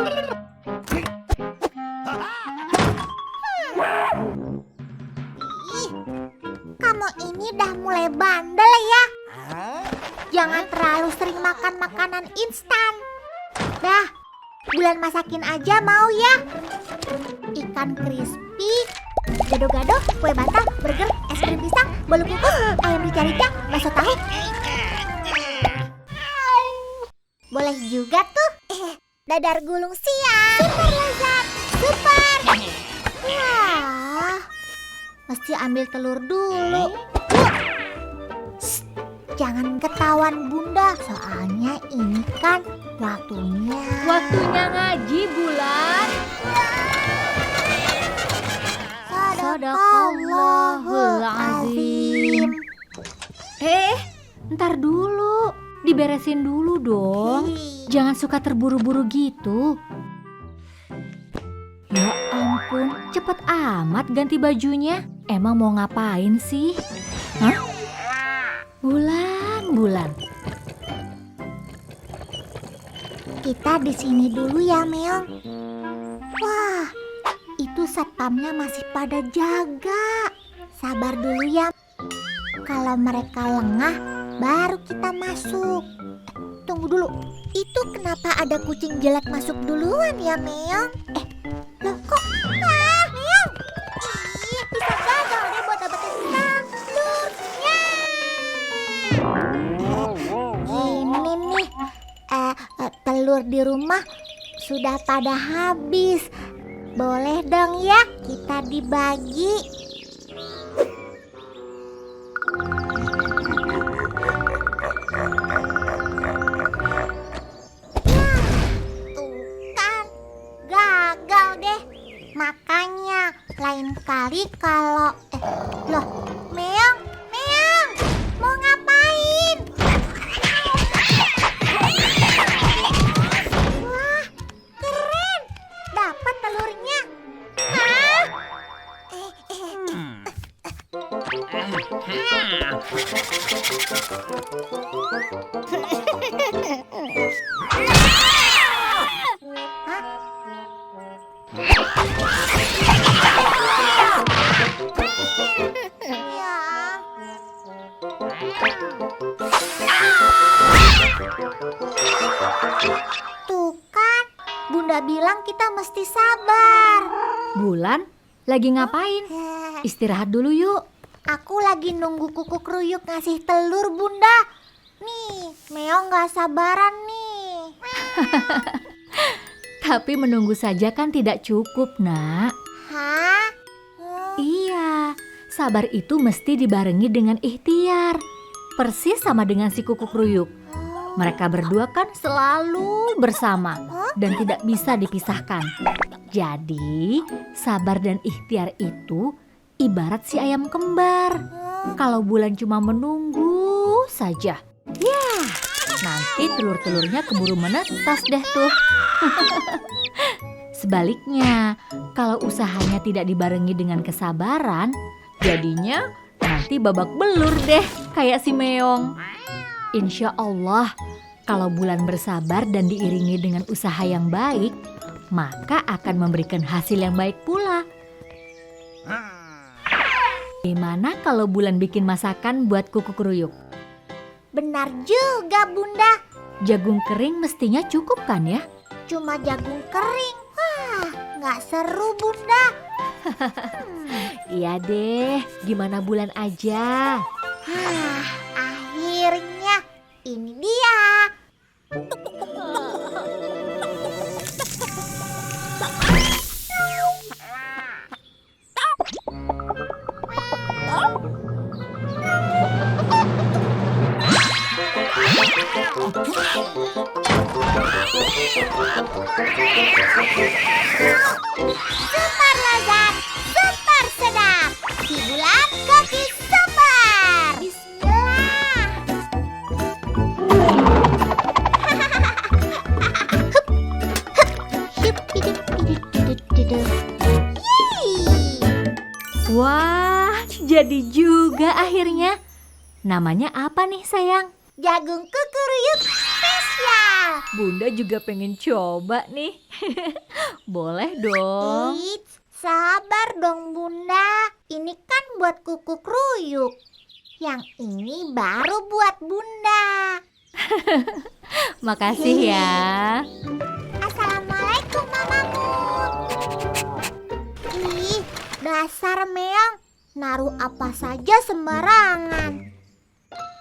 Ih, kamu ini udah mulai bandel ya. Jangan terlalu sering makan makanan instan. Dah, Bulan masakin aja mau ya. Ikan crispy, gado-gado, kue batang, burger, es krim pisang, bolu kukus, ayam rica-rica, bakso tahu. Boleh juga tuh. Dadar gulung siang. Super lezat, super. Wah, mesti ambil telur dulu. Shh, jangan ketahuan Bunda, soalnya ini kan waktunya ngaji, Bulan. Sadaqallahul azim. Ntar dulu, diberesin dulu dong. Jangan suka terburu-buru gitu. Ya ampun, cepet amat ganti bajunya. Emang mau ngapain sih? Hah? Bulan. Kita di sini dulu ya, Meong. Wah, itu satpamnya masih pada jaga. Sabar dulu ya. Kalau mereka lengah, baru kita masuk. Tunggu dulu. Itu kenapa ada kucing jelek masuk duluan ya, Meong? Loh kok? Meong. Ih, bisa gagal deh buat dapetin telurnya. Ini nih, telur di rumah sudah pada habis. Boleh dong ya kita dibagi. Gagal deh. Makanya lain kali kalau loh, Meong, mau ngapain? Wah, keren. Dapat telurnya. Hah? Tuh kan, Bunda bilang kita mesti sabar. Bulan, lagi ngapain? Istirahat dulu yuk. Aku lagi nunggu kuku kruyuk ngasih telur, Bunda. Nih, Meong gak sabaran nih. Tapi menunggu saja kan tidak cukup, Nak. Hah? Iya, sabar itu mesti dibarengi dengan ikhtiar. Persis sama dengan si kuku kruyuk. Mereka berdua kan selalu bersama dan tidak bisa dipisahkan. Jadi, sabar dan ikhtiar itu ibarat si ayam kembar. Kalau Bulan cuma menunggu saja, ya nanti telur-telurnya keburu menetas deh tuh. Sebaliknya, kalau usahanya tidak dibarengi dengan kesabaran, jadinya nanti babak belur deh kayak si Meong. Insya Allah, kalau Bulan bersabar dan diiringi dengan usaha yang baik, maka akan memberikan hasil yang baik pula. Gimana kalau Bulan bikin masakan buat kuku kruyuk? Benar juga, Bunda. Jagung kering mestinya cukup kan ya? Cuma jagung kering. Wah, gak seru, Bunda. Iya deh, gimana Bulan aja? Akhirnya ini dia. Super lezat, super sedap. Si Bulan koki super. Bismillah. Wah, jadi juga akhirnya. Namanya apa nih sayang? Jagung kukuruyuk spesial. Bunda juga pengen coba nih. Boleh dong. Eits, sabar dong Bunda. Ini kan buat kuku kruyuk. Yang ini baru buat Bunda. Makasih ya. Assalamualaikum mamamu. Ih, dasar Meong. Naruh apa saja sembarangan.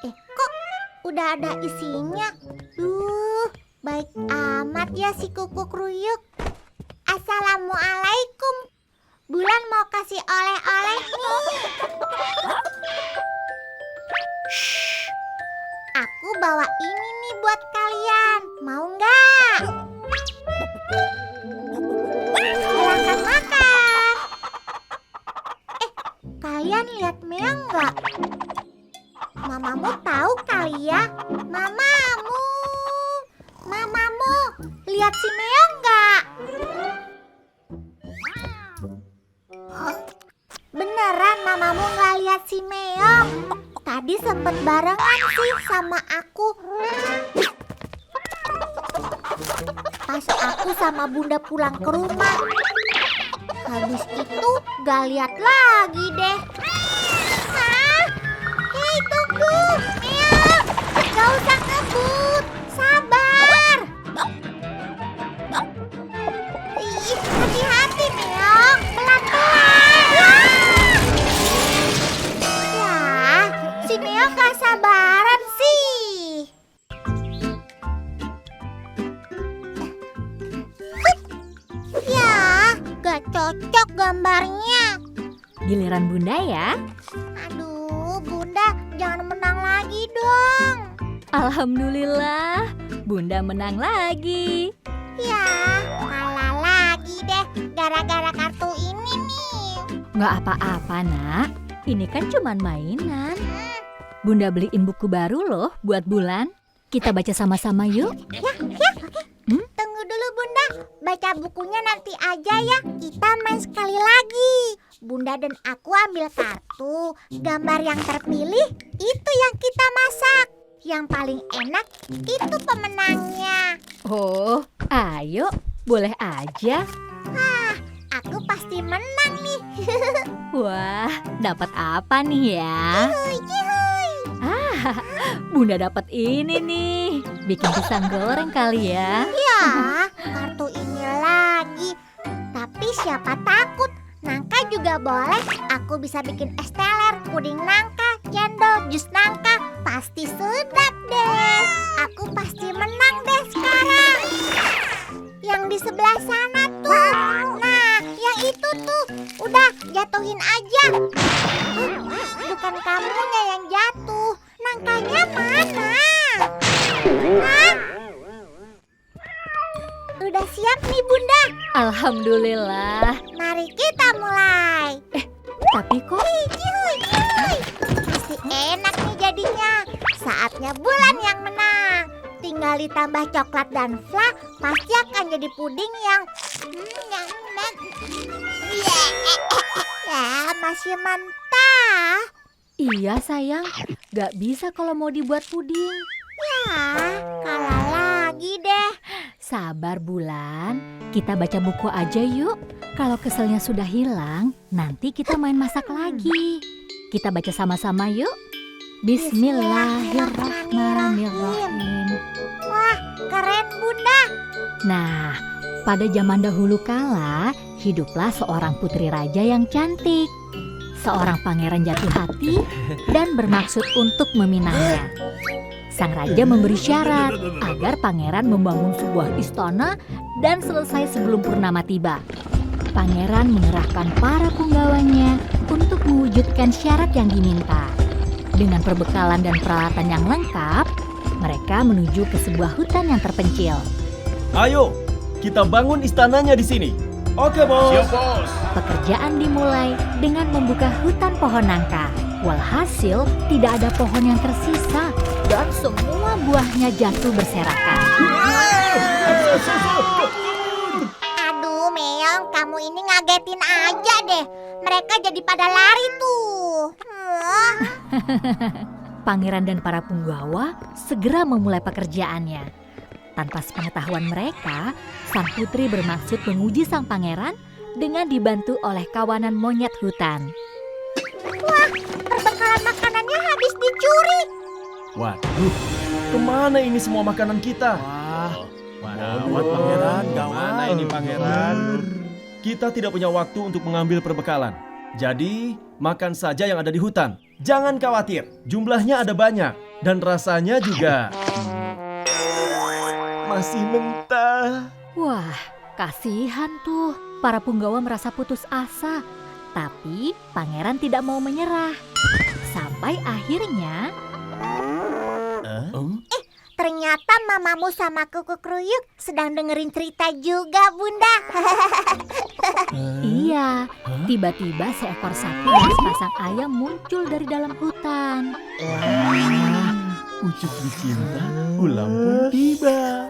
Kok udah ada isinya? Baik amat ya si kuku kruyuk. Assalamualaikum. Bulan mau kasih oleh-oleh nih. Shh. Aku bawa ini nih buat kalian. Mau nggak? Silahkan makan. Kalian lihat Meong nggak? Mamamu tahu kali ya? Mamamu, lihat si Meong nggak? Beneran mamamu nggak lihat si Meong? Tadi sempet barengan sih sama aku. Pas aku sama Bunda pulang ke rumah. Habis itu gak lihat lagi deh. Hei tunggu, Meong, gak usah ngebut, sabar. Ih, hati-hati Meong, pelan-pelan. Ya, si Meong gak sabaran sih. Ya, gak cocok gambarnya. Giliran Bunda ya. Aduh, Bunda jangan menang lagi dong. Alhamdulillah, Bunda menang lagi. Ya, kalah lagi deh gara-gara kartu ini nih. Nggak apa-apa nak, ini kan cuman mainan. Bunda beliin buku baru loh buat Bulan. Kita baca sama-sama yuk. Ya, oke. Tunggu dulu Bunda, baca bukunya nanti aja ya. Kita main sekali lagi. Bunda dan aku ambil kartu. Gambar yang terpilih itu yang kita masak. Yang paling enak itu pemenangnya. Oh, ayo, boleh aja. Aku pasti menang nih. Wah, dapat apa nih ya? Yuhui. Bunda dapat ini nih. Bikin pisang goreng kali ya. Ya, kartu ini lagi. Tapi siapa takut? Nangka juga boleh. Aku bisa bikin es teler, puding nangka, cendol, jus nangka. Pasti sedap deh. Aku pasti menang deh sekarang. Yang di sebelah sana tuh. Nah, yang itu tuh. Udah, jatuhin aja. Bukan kamunya yang jatuh. Nangkanya mana? Hah? Udah siap nih Bunda. Alhamdulillah. Mari kita mulai. Tapi kok Pasti enak nih jadinya. Saatnya Bulan yang menang. Tinggal ditambah coklat dan fla, pasti akan jadi puding yang ya, masih mentah. iya sayang, gak bisa kalau mau dibuat puding. Ya, kalah lagi deh. Sabar Bulan, kita baca buku aja yuk. Kalau keselnya sudah hilang, nanti kita main masak lagi. Kita baca sama-sama yuk. Bismillahirrahmanirrahim. Wah, keren Bunda. Nah, pada zaman dahulu kala, hiduplah seorang putri raja yang cantik. Seorang pangeran jatuh hati dan bermaksud untuk meminangnya. Sang raja memberi syarat agar pangeran membangun sebuah istana dan selesai sebelum purnama tiba. Pangeran mengerahkan para punggawanya untuk mewujudkan syarat yang diminta. Dengan perbekalan dan peralatan yang lengkap, mereka menuju ke sebuah hutan yang terpencil. Ayo, kita bangun istananya di sini. Oke, Bos. Siap, Bos. Pekerjaan dimulai dengan membuka hutan pohon nangka. Walhasil, tidak ada pohon yang tersisa dan semua buahnya jatuh berserakan. Aduh, Meong, kamu ini ngagetin aja deh. Mereka jadi pada lari tuh. Pangeran dan para punggawa segera memulai pekerjaannya. Tanpa sepengetahuan mereka, sang putri bermaksud menguji sang pangeran dengan dibantu oleh kawanan monyet hutan. Perbekalan makanannya habis dicuri. Waduh, kemana ini semua makanan kita? Gawat pangeran, Mana ini pangeran? Kita tidak punya waktu untuk mengambil perbekalan. Jadi, makan saja yang ada di hutan. Jangan khawatir, jumlahnya ada banyak. Dan rasanya juga masih mentah. Wah, kasihan tuh. Para punggawa merasa putus asa. Tapi pangeran tidak mau menyerah. Sampai akhirnya Ternyata mamamu sama kuku kruyuk sedang dengerin cerita juga, Bunda. iya, tiba-tiba seekor sapi dan sepasang ayam muncul dari dalam hutan. Pucuk dicinta, ulang pun tiba.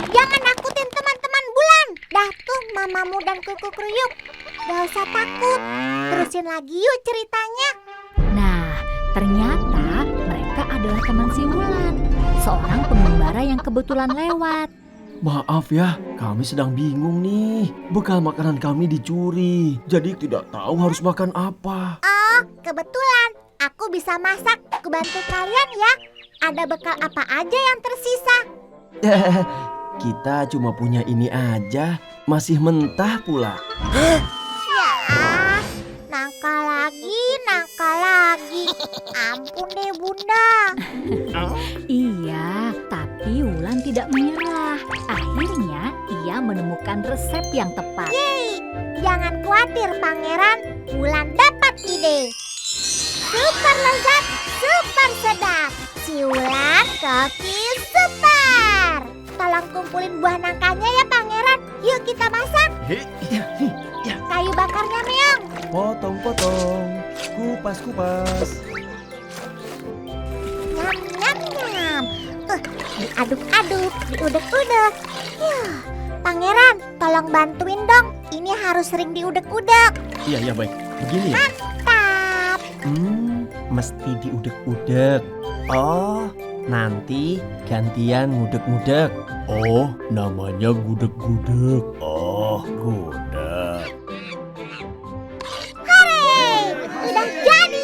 Jangan nakutin teman-teman Bulan. Dah tuh mamamu dan kuku kruyuk. Gak usah takut. Terusin lagi yuk ceritanya. Nah, ternyata mereka adalah teman si Wulan, seorang pengembara yang kebetulan lewat. Maaf ya, kami sedang bingung nih. Bekal makanan kami dicuri, jadi tidak tahu harus makan apa. Oh, kebetulan aku bisa masak. Aku bantu kalian ya. Ada bekal apa aja yang tersisa? Kita cuma punya ini aja, masih mentah pula. Ya, nangka lagi. Ampun deh Bunda. Iya, tapi Wulan tidak menyerah. Akhirnya ia menemukan resep yang tepat. Yeay, jangan khawatir Pangeran. Bulan dapat ide. Super lezat, super sedap. Si Wulan koki super. Tolong kumpulin buah nangkanya ya Pangeran. Yuk kita masak. Kayu bakarnya Meong. Potong-potong, kupas-kupas. Nyam nyam nyam. Diaduk-aduk, diudek-udek. Yah, Pangeran, tolong bantuin dong. Ini harus sering diudek-udek. Iya, baik. Begini ya. Tap. Mesti diudek-udek. Oh, nanti gantian ngudek-ngudek. Oh, namanya gudeg-gudeg. Oh, gudeg. Hore, udah jadi.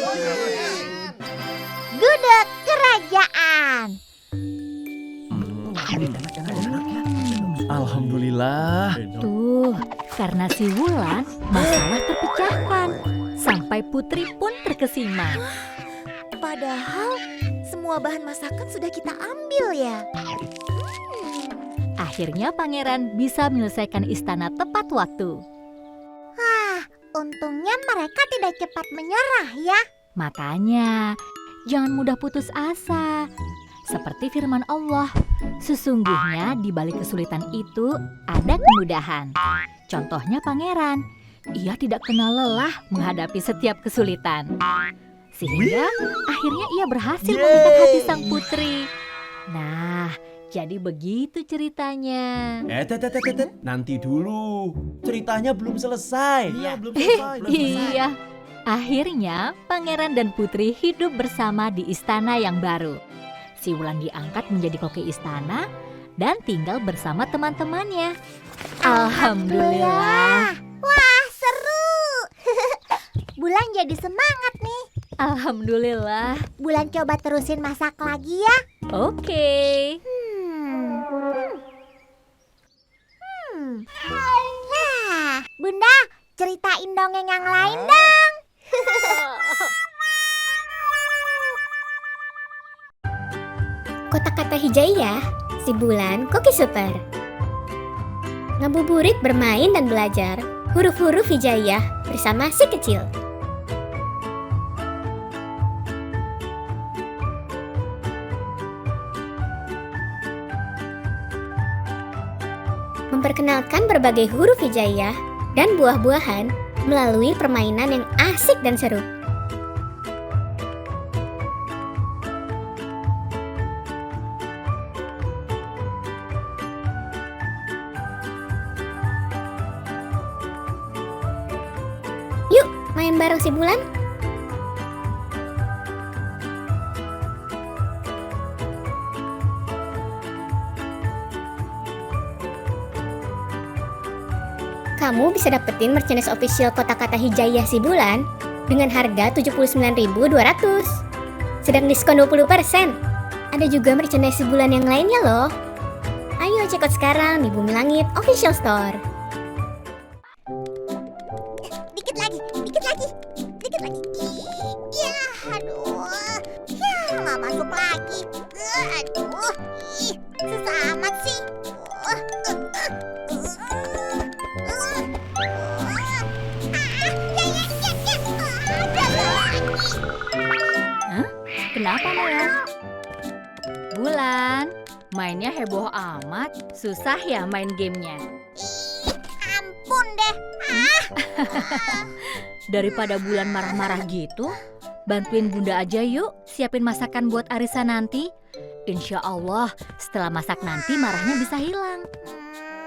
Gudeg kerajaan. Alhamdulillah. Tuh, karena si Wulan, masalah terpecahkan. Sampai putri pun terkesima. Padahal semua bahan masakan sudah kita ambil ya. Akhirnya pangeran bisa menyelesaikan istana tepat waktu. Wah, untungnya mereka tidak cepat menyerah ya. Makanya, jangan mudah putus asa. Seperti firman Allah, sesungguhnya di balik kesulitan itu ada kemudahan. Contohnya pangeran, ia tidak kenal lelah menghadapi setiap kesulitan. Sehingga akhirnya ia berhasil memikat hati sang putri. Nah, jadi begitu ceritanya. Nanti dulu. Ceritanya belum selesai. Iya, belum selesai. Iya, akhirnya pangeran dan putri hidup bersama di istana yang baru. Si Wulan diangkat menjadi koki istana dan tinggal bersama teman-temannya. Alhamdulillah. Wah, seru. Bulan jadi semangat nih. Alhamdulillah. Bulan coba terusin masak lagi ya. Oke. Nah, Bunda, ceritain dongeng yang lain dong. Kotak kata hijaiyah, si Bulan koki super. Ngabuburit bermain dan belajar huruf-huruf hijaiyah bersama si kecil. Memperkenalkan berbagai huruf hijaiyah dan buah-buahan melalui permainan yang asik dan seru. Yuk, main makan bareng si Bulan? Kamu bisa dapetin merchandise official kotak-kata Hijayah si Bulan dengan harga 79.200. Sedang diskon 20%. Ada juga merchandise si Bulan yang lainnya loh. Ayo check out sekarang di Bumi Langit Official Store. Dikit lagi, dikit lagi, dikit lagi. Ya, aduh. Ya, nggak masuk lagi. Aduh, susah amat sih. Kenapa Meong? Bulan, mainnya heboh amat. Susah ya main gamenya? Ampun deh. Daripada Bulan marah-marah gitu, bantuin Bunda aja yuk siapin masakan buat arisan nanti. Insya Allah setelah masak nanti marahnya bisa hilang.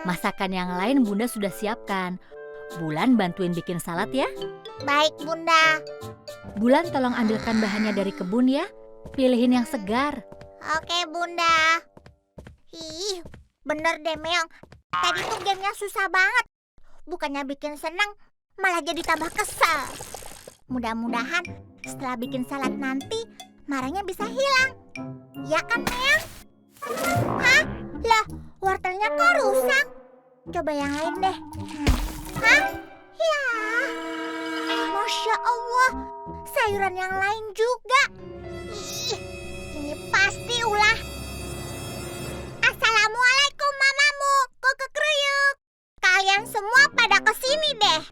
Masakan yang lain Bunda sudah siapkan. Bulan bantuin bikin salad ya. Baik, Bunda. Bulan tolong ambilkan bahannya dari kebun ya. Pilihin yang segar. Oke, Bunda. Ih, bener deh, Meong. Tadi tuh gamenya susah banget. Bukannya bikin senang, malah jadi tambah kesel. Mudah-mudahan setelah bikin salad nanti, marahnya bisa hilang. Ya kan, Meong? Hah? Lah, wortelnya kok rusak? Coba yang lain deh. Hah? Ya. Masya Allah, sayuran yang lain juga. Ih, ini pasti ulah. Assalamualaikum mamamu, Kukuk Ruyuk. Kalian semua pada kesini deh.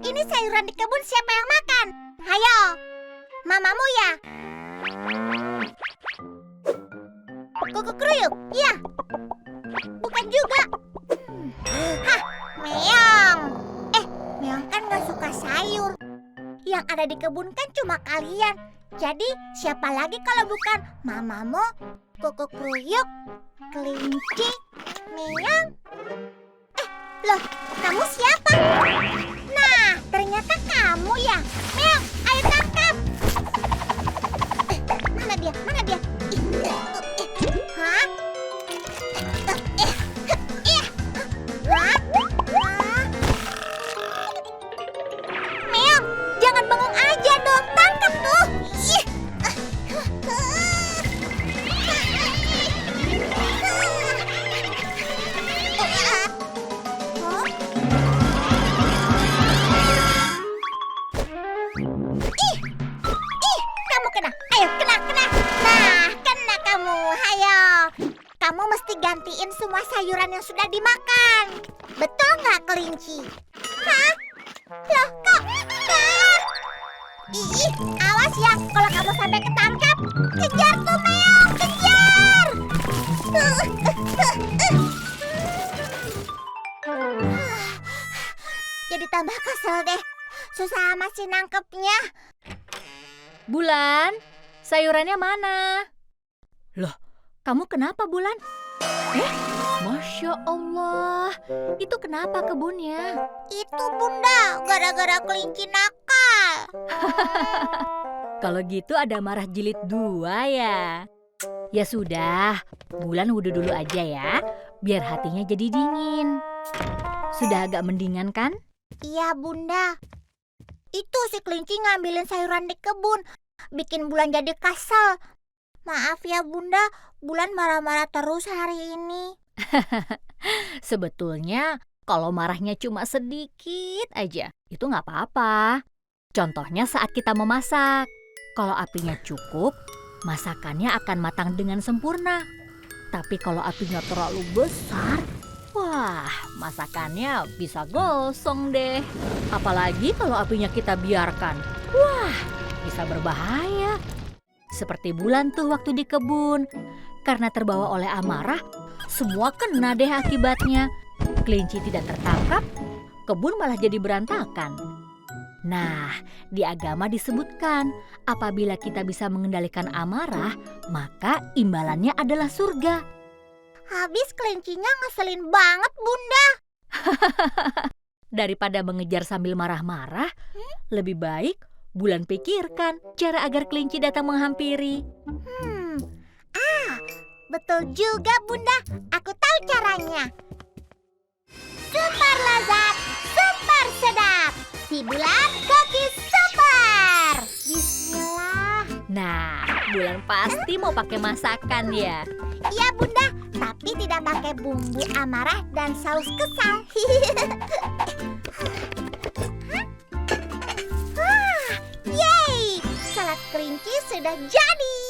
Ini sayuran di kebun siapa yang makan? Hayo, mamamu ya? Kukuk Ruyuk, iya. Bukan juga. Hah, Meong. Meong kan gak suka sayur. Yang ada di kebun kan cuma kalian. Jadi siapa lagi kalau bukan mamamu, Kukuk Ruyuk, Kelinci, Meong? Loh, kamu siapa? Nah, ternyata kamu ya. Meong, ayo tangkap. Mana dia? Mana dia? Hah? Meong, jangan bengong aja dong. Tangkap tuh. Kamu kena. Ayo, kena. Nah, kena kamu. Ayo. Kamu mesti gantiin semua sayuran yang sudah dimakan. Betul nggak, Kelinci? Hah? Loh, kok? Ih, awas ya kalau kamu sampai ketangkap. Kejar tuh, Meong, kejar! Jadi tambah kesel deh. Susah amat sih nangkepnya. Bulan, sayurannya mana? Loh, kamu kenapa Bulan? Masya Allah, itu kenapa kebunnya? Itu Bunda, gara-gara kelinci nakal. Kalau gitu ada marah jilid 2 ya? Ya sudah, Bulan wudhu dulu aja ya, biar hatinya jadi dingin. Sudah agak mendingan kan? Iya Bunda. Itu si kelinci ngambilin sayuran di kebun, bikin Bulan jadi kesel. Maaf ya Bunda, Bulan marah-marah terus hari ini. Sebetulnya kalau marahnya cuma sedikit aja, itu nggak apa-apa. Contohnya saat kita memasak. Kalau apinya cukup, masakannya akan matang dengan sempurna. Tapi kalau apinya terlalu besar, wah, masakannya bisa gosong deh. Apalagi kalau apinya kita biarkan. Wah, bisa berbahaya. Seperti Bulan tuh waktu di kebun. Karena terbawa oleh amarah, semua kena deh akibatnya. Kelinci tidak tertangkap, kebun malah jadi berantakan. Nah, di agama disebutkan, apabila kita bisa mengendalikan amarah, maka imbalannya adalah surga. Habis kelincinya ngeselin banget Bunda. Daripada mengejar sambil marah-marah, lebih baik Bulan pikirkan cara agar kelinci datang menghampiri. Betul juga Bunda, aku tahu caranya. Super lezat, super sedap, si bulan cookies super. Bismillah. Nah, Bulan pasti mau pakai masakan ya. Iya Bunda, tapi tidak pakai bumbu amarah dan saus kesal. Yeay, salad kelinci sudah jadi.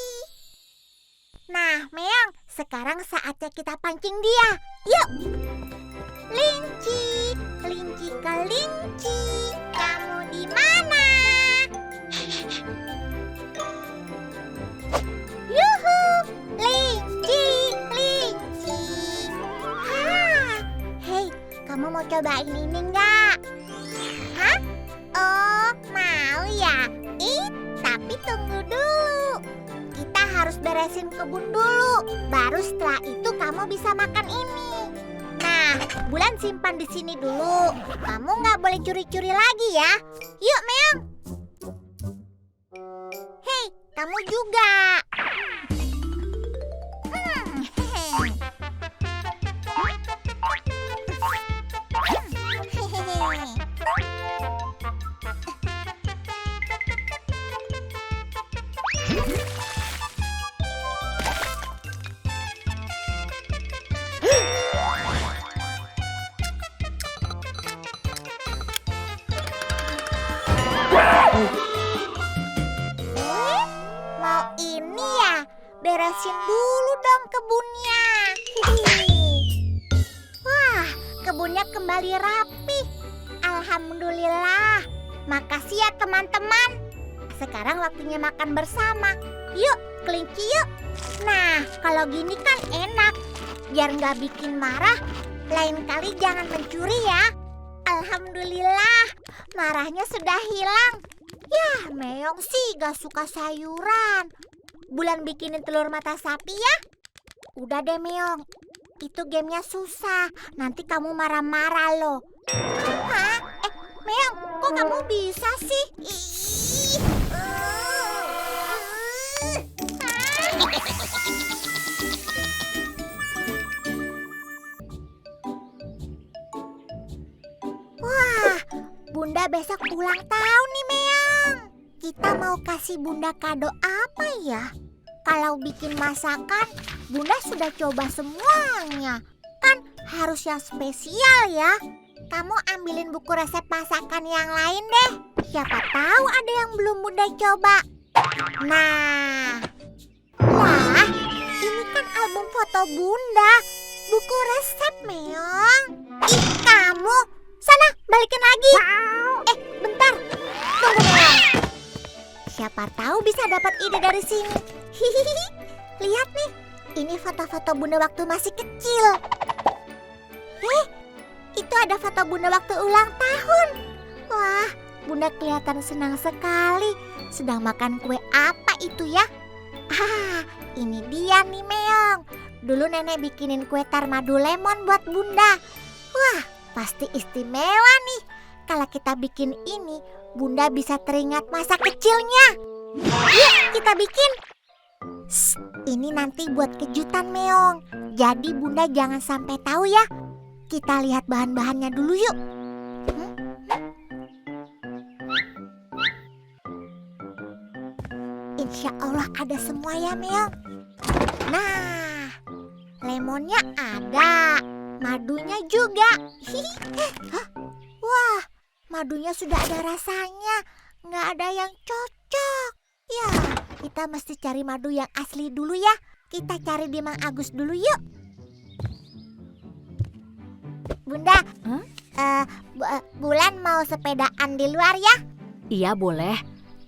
Nah, Meong, sekarang saatnya kita pancing dia. Yuk. Kelinci, kelinci, kelinci, kamu di mana? Yuhu, kelinci, kelinci. Hei, kamu mau cobain ini enggak? Hah? Oh, mau ya? Tapi tunggu dulu. Kita harus beresin kebun dulu. Baru setelah itu kamu bisa makan ini. Nah, Bulan simpan di sini dulu. Kamu nggak boleh curi-curi lagi ya. Yuk, Meong. Hei, kamu juga. Mau ini ya? Beresin dulu dong kebunnya. Wah, kebunnya kembali rapi. Alhamdulillah. Makasih ya teman-teman. Sekarang waktunya makan bersama. Yuk, kelinci yuk. Nah, kalau gini kan enak. Biar nggak bikin marah, lain kali jangan mencuri ya. Alhamdulillah, marahnya sudah hilang. Ya, Meong sih gak suka sayuran. Bulan bikinin telur mata sapi ya. Udah deh Meong, itu gamenya susah. Nanti kamu marah-marah loh. Hah? Meong, kok kamu bisa sih? Wah, Bunda besok ulang tahun nih Meong. Kita mau kasih Bunda kado apa ya? Kalau bikin masakan, Bunda sudah coba semuanya. Kan harus yang spesial ya. Kamu ambilin buku resep masakan yang lain deh. Siapa tahu ada yang belum Bunda coba. Nah, wah, ini kan album foto Bunda. Buku resep Meong. Ih, kamu, sana balikin lagi. Bentar, tunggu Meong. Siapa tahu bisa dapat ide dari sini. Hihihi, lihat nih, ini foto-foto Bunda waktu masih kecil. Itu ada foto Bunda waktu ulang tahun. Wah, Bunda kelihatan senang sekali. Sedang makan kue apa itu ya? Ini dia nih Meong. Dulu nenek bikinin kue tar madu lemon buat Bunda. Wah, pasti istimewa nih. Kalau kita bikin ini, Bunda bisa teringat masa kecilnya. Yuk, kita bikin. Ini nanti buat kejutan Meong. Jadi Bunda jangan sampai tahu ya. Kita lihat bahan-bahannya dulu yuk. Insya Allah ada semua ya Meong. Nah, lemonnya ada, madunya juga. Wah, madunya sudah ada rasanya. Nggak ada yang cocok. Ya, kita mesti cari madu yang asli dulu ya. Kita cari di Mang Agus dulu yuk. Bunda, Bulan mau sepedaan di luar ya? Iya boleh,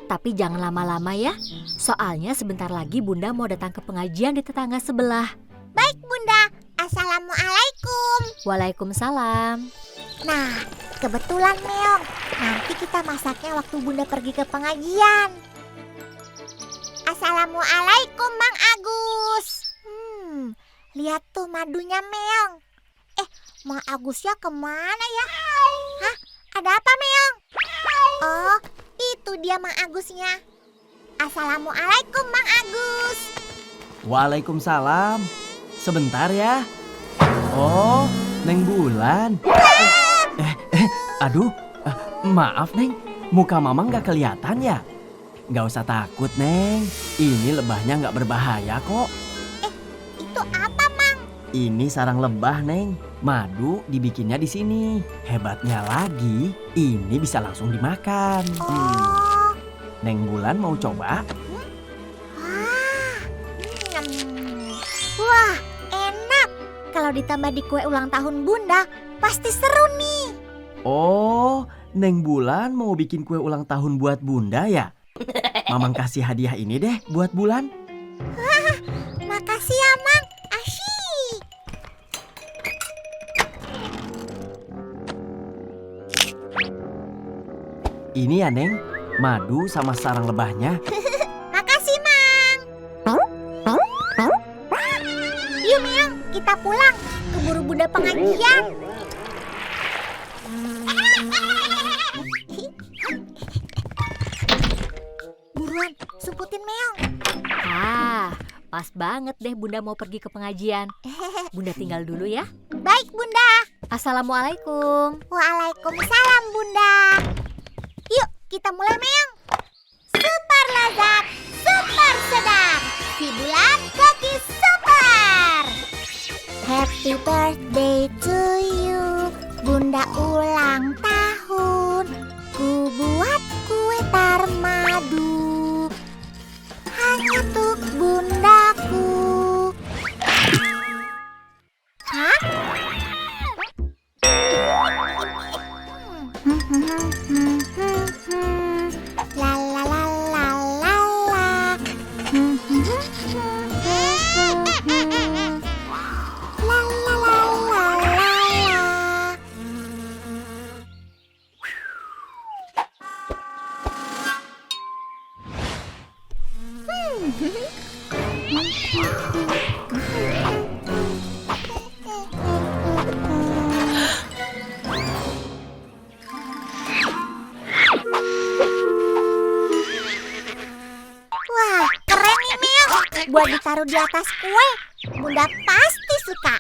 tapi jangan lama-lama ya. Soalnya sebentar lagi Bunda mau datang ke pengajian di tetangga sebelah. Baik Bunda, Assalamualaikum. Waalaikumsalam. Nah, kebetulan Meong, nanti kita masaknya waktu Bunda pergi ke pengajian. Assalamualaikum Mang Agus. Lihat tuh madunya Meong. Mang Agusnya kemana ya? Hah? Ada apa, Meong? Oh, itu dia Mang Agusnya. Assalamualaikum, Mang Agus. Waalaikumsalam. Sebentar ya. Oh, Neng Bulan. Aduh, maaf Neng. Muka Mama nggak kelihatan ya? Nggak usah takut Neng. Ini lebahnya nggak berbahaya kok. Itu apa, Mang? Ini sarang lebah Neng. Madu dibikinnya di sini. Hebatnya lagi, ini bisa langsung dimakan. Oh, Neng Bulan mau coba? nyem. Wah, enak. Kalau ditambah di kue ulang tahun Bunda, pasti seru nih. Oh, Neng Bulan mau bikin kue ulang tahun buat Bunda ya? Mamang kasih hadiah ini deh buat Bulan. Makasih ya, Mang. Asyik. Ini ya Neng, madu sama sarang lebahnya. Makasih, Mang. Yuk, Meong, kita pulang. Keburu Bunda pengajian. Buruan, sumputin Meong. Pas banget deh Bunda mau pergi ke pengajian. Bunda tinggal dulu ya. Baik, Bunda. Assalamualaikum. Waalaikumsalam, Bunda. Yuk, kita mulai, Meong. Super lezat, super sedap. Si Bulan Cookies Super. Happy birthday to you. Bunda ulang tahun. Ku buat kue tar madu. Hanya untuk bundaku. Hah? La la la la la la. La la la la la la. Wah, keren nih, Meong. Buat ditaruh di atas kue, Bunda pasti suka.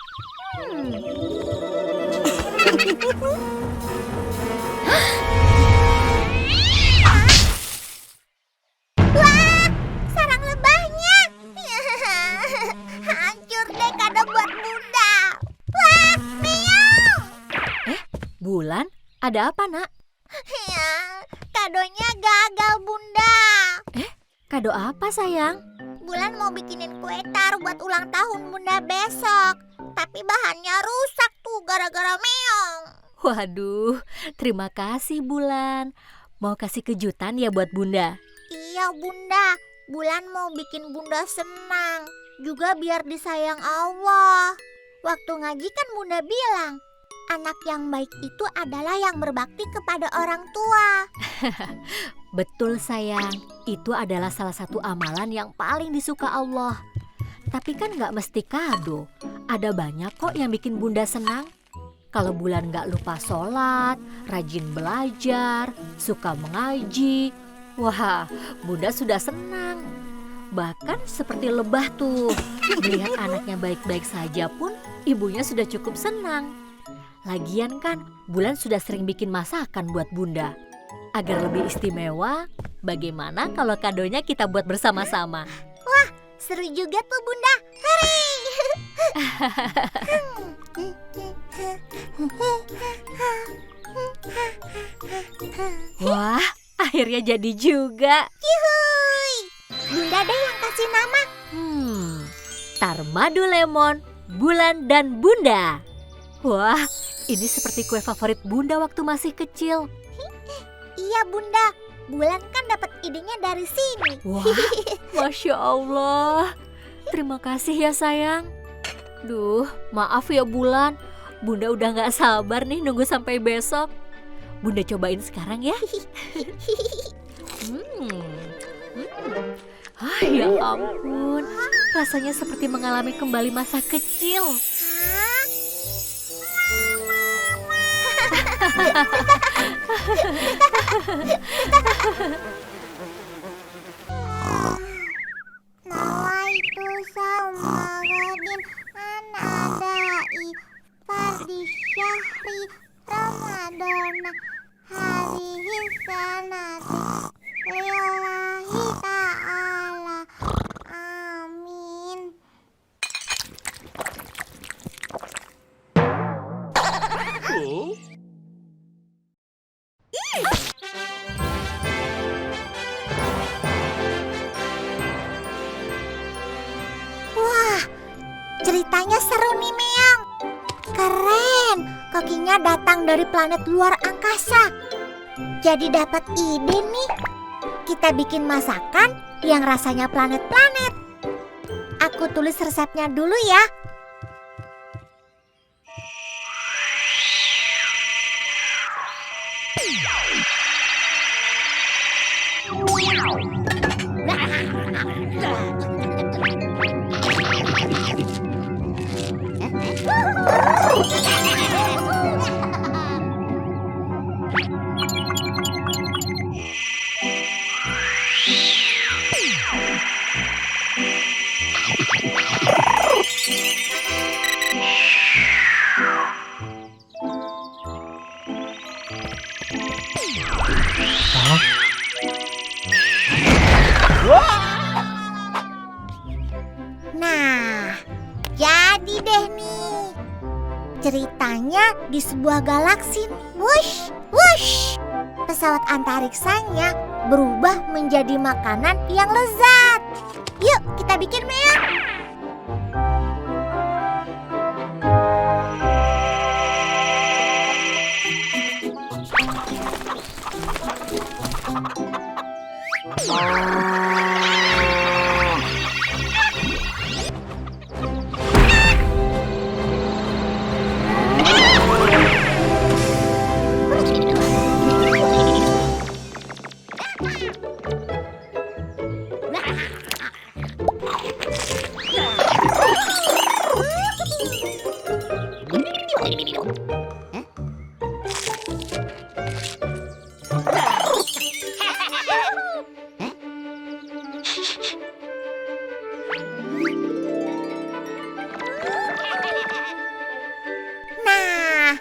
Wah, sarang lebahnya. Hancur deh kado buat Bunda. Wah, Meong. Bulan, ada apa nak? Ya, kadonya gagal, Bunda. Kado apa sayang? Bulan mau bikinin kue tar buat ulang tahun Bunda besok. Tapi bahannya rusak tuh gara-gara Meong. Waduh, terima kasih Bulan. Mau kasih kejutan ya buat Bunda? Iya, Bunda. Bulan mau bikin Bunda senang. Juga biar disayang Allah. Waktu ngaji kan Bunda bilang, anak yang baik itu adalah yang berbakti kepada orang tua. Betul sayang, itu adalah salah satu amalan yang paling disuka Allah. Tapi kan gak mesti kado. Ada banyak kok yang bikin Bunda senang. Kalau Bulan gak lupa sholat, rajin belajar, suka mengaji. Wah, Bunda sudah senang. Bahkan seperti lebah tuh, melihat anaknya baik-baik saja pun ibunya sudah cukup senang. Lagian kan Bulan sudah sering bikin masakan buat Bunda. Agar lebih istimewa, bagaimana kalau kadonya kita buat bersama-sama? Seru juga tuh, Bunda. Hore! Wah, akhirnya jadi juga. Yuhuy! Bunda deh yang kasih nama. Tarmadu lemon, Bulan dan Bunda. Wah, ini seperti kue favorit Bunda waktu masih kecil. Iya, Bunda. Bulan kan dapat idenya dari sini. Wah, Masya Allah. Terima kasih ya sayang. Duh, maaf ya Bulan. Bunda udah gak sabar nih nunggu sampai besok. Bunda cobain sekarang ya. Ya ampun. Rasanya seperti mengalami kembali masa kecil. Hah? Nawaitu sama gadin anadai fardi syahri Ramadana harihi sanati lillahi ta'ala. Amin. Wah, ceritanya seru nih, Meong. Keren, kokinya datang dari planet luar angkasa. Jadi dapat ide nih. Kita bikin masakan yang rasanya planet-planet. Aku tulis resepnya dulu ya. Nah, jadi deh nih. Ceritanya di sebuah galaksi. Wush, wush. Pesawat antariksanya berubah menjadi makanan yang lezat. Yuk, kita bikin, Meong. Nah,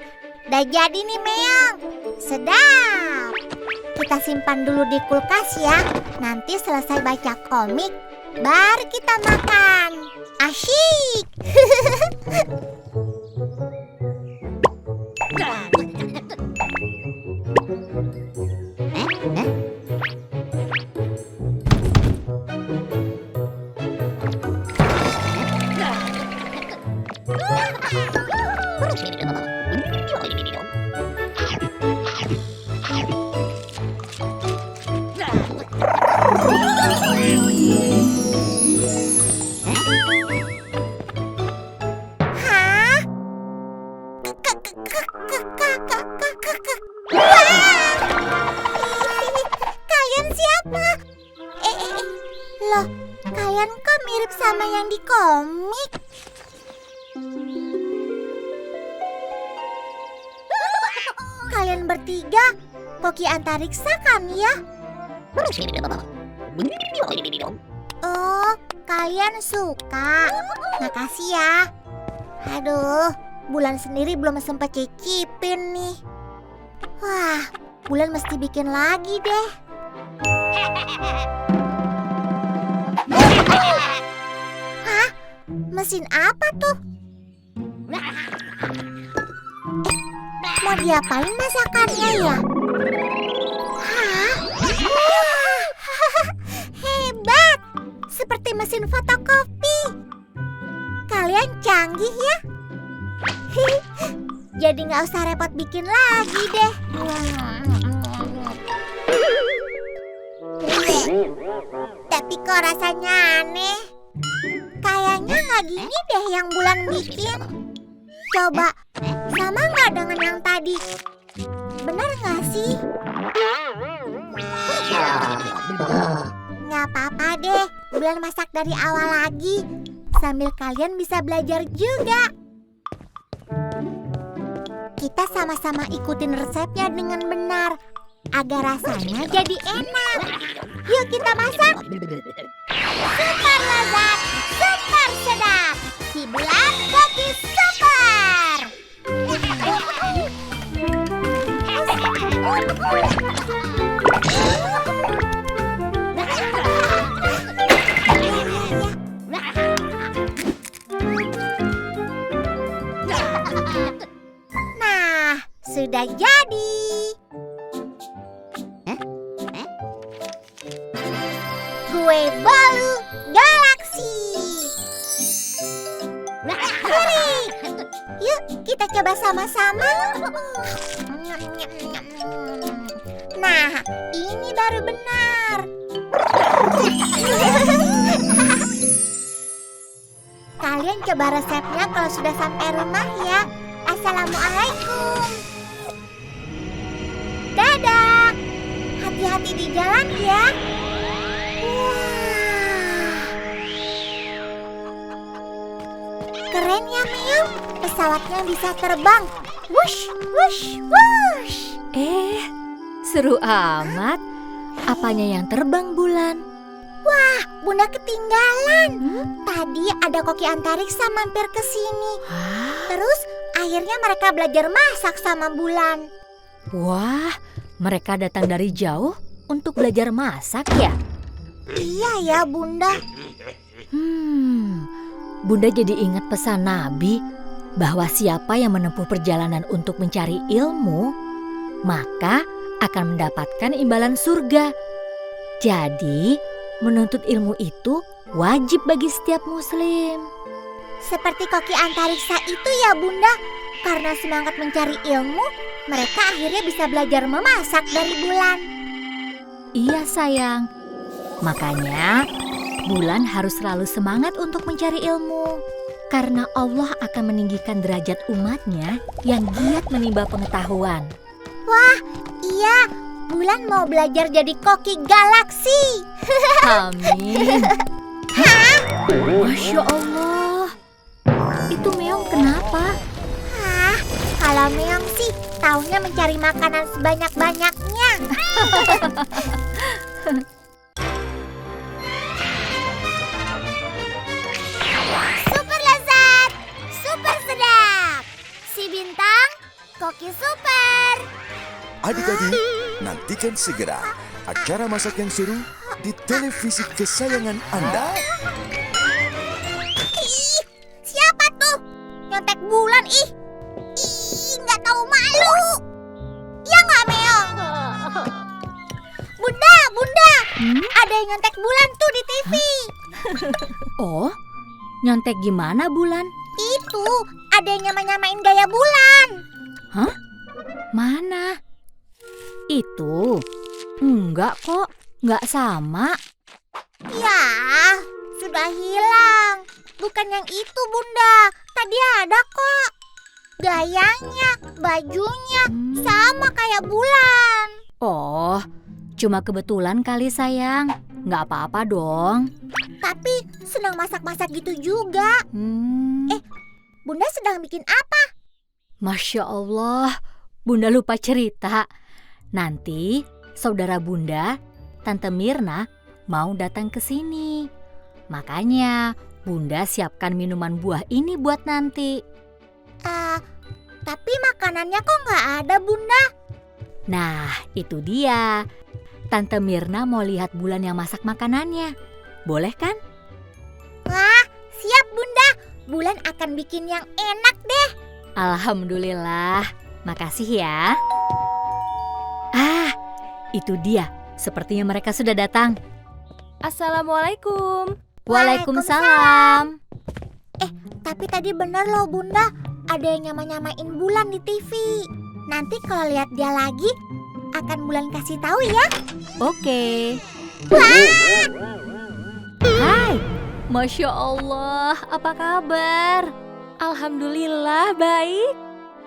udah jadi nih, Meong. Sedap. Kita simpan dulu di kulkas ya. Nanti selesai baca komik, baru kita makan. Asyik. Hah? Kalian siapa? Loh, kalian kok mirip sama yang di komik? Kalian bertiga koki antariksa kan ya? Oh, kalian suka. Makasih ya. Aduh, Bulan sendiri belum sempat cicipin nih. Wah, Bulan mesti bikin lagi deh. Hah? Mesin apa tuh? Mau diapain masakannya ya? Hah? Wah, hebat! Seperti mesin fotokopi. Kalian canggih ya? Jadi nggak usah repot bikin lagi deh. Tapi kok rasanya aneh? Kayaknya nggak gini deh yang Bulan bikin. Coba, sama nggak dengan yang tadi? Benar nggak sih? Nggak apa-apa deh, Bulan masak dari awal lagi. Sambil kalian bisa belajar juga. kita sama-sama ikutin resepnya dengan benar agar rasanya jadi enak. Yuk kita masak. Super lezat, super sedap. Si Bulan Koki Super. Nah, sudah jadi. Kue bolu galaksi. Hore! Yuk kita coba sama-sama. Nah, ini baru benar. Kalian coba resepnya kalau sudah sampai rumah ya. Assalamualaikum. Dadah. Hati-hati di jalan ya. Wah. Keren ya Meong. Pesawatnya bisa terbang. Wush, wush, wush. Seru amat. Apanya yang terbang, Bulan? Wah, Bunda ketinggalan. Tadi ada koki antariksa mampir ke sini. Terus akhirnya mereka belajar masak sama Bulan. Wah, mereka datang dari jauh untuk belajar masak ya? Iya ya Bunda. Bunda jadi ingat pesan Nabi bahwa siapa yang menempuh perjalanan untuk mencari ilmu, maka akan mendapatkan imbalan surga. Jadi, menuntut ilmu itu wajib bagi setiap muslim. Seperti koki antariksa itu ya Bunda. Karena semangat mencari ilmu, mereka akhirnya bisa belajar memasak dari Bulan. Iya sayang. Makanya, Bulan harus selalu semangat untuk mencari ilmu. Karena Allah akan meninggikan derajat umatnya yang giat menimba pengetahuan. Wah, iya. Bulan mau belajar jadi koki galaksi. Amin. Masya Allah. Itu Meong kenapa? Kalau Meong sih taunya mencari makanan sebanyak-banyaknya. Super lezat, super sedap. Si Bintang, koki super. Adik-adik, nantikan segera acara masak yang seru di televisi kesayangan Anda. Ih, siapa tuh? Nyontek Bulan ih. Nggak tahu malu. Ya nggak Meong? Bunda, Bunda. Ada yang nyontek Bulan tuh di TV. Oh, nyontek gimana Bulan? Itu, ada yang nyamain gaya Bulan. Hah? Mana? Itu? Enggak kok, enggak sama. Ya, sudah hilang. Bukan yang itu Bunda. Tadi ada kok. Gayanya, bajunya sama kayak Bulan. Oh, cuma kebetulan kali sayang. Enggak apa-apa dong. Tapi senang masak-masak gitu juga. Bunda sedang bikin apa? Masya Allah, Bunda lupa cerita. Nanti saudara Bunda, Tante Mirna, mau datang ke sini. Makanya Bunda siapkan minuman buah ini buat nanti. Tapi makanannya kok nggak ada Bunda? Nah, itu dia. Tante Mirna mau lihat Bulan yang masak makanannya. Boleh kan? Wah, siap Bunda. Bulan akan bikin yang enak deh. Alhamdulillah. Makasih ya. Itu dia. Sepertinya mereka sudah datang. Assalamualaikum. Waalaikumsalam. Tapi tadi bener loh Bunda. Ada yang nyamain Bulan di TV. Nanti kalau lihat dia lagi, akan Bulan kasih tahu ya. Oke. Hai. Masya Allah, apa kabar? Alhamdulillah baik.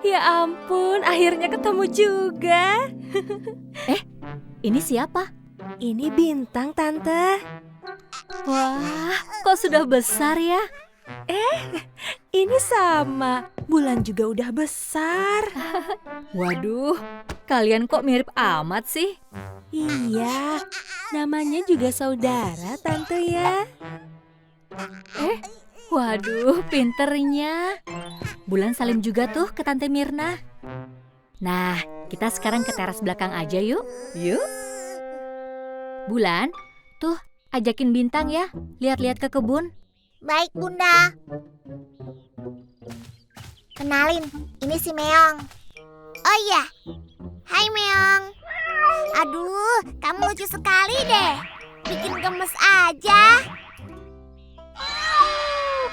Ya ampun, akhirnya ketemu juga. Ini siapa? Ini Bintang, Tante. Wah, kok sudah besar ya? Ini sama. Bulan juga udah besar. Waduh, kalian kok mirip amat sih? Iya, namanya juga saudara tante ya. Waduh, pinternya. Bulan salim juga tuh ke Tante Mirna. Nah, kita sekarang ke teras belakang aja yuk. Yuk. Bulan, tuh ajakin Bintang ya, lihat-lihat ke kebun. Baik, Bunda. Kenalin, ini si Meong. Oh iya, hai Meong. Aduh, kamu lucu sekali deh. Bikin gemes aja.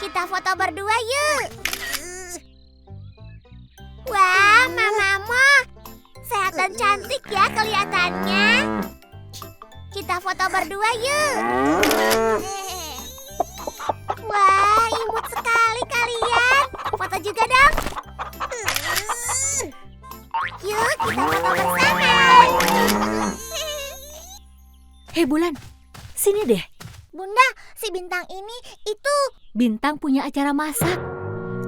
Kita foto berdua yuk. Wah, mamamu sehat dan cantik ya kelihatannya. Kita foto berdua yuk. Wah, imut sekali kalian. Foto juga dong. Yuk, kita foto bersama. Hei Bulan, sini deh. Bunda, si Bintang ini itu Bintang punya acara masak.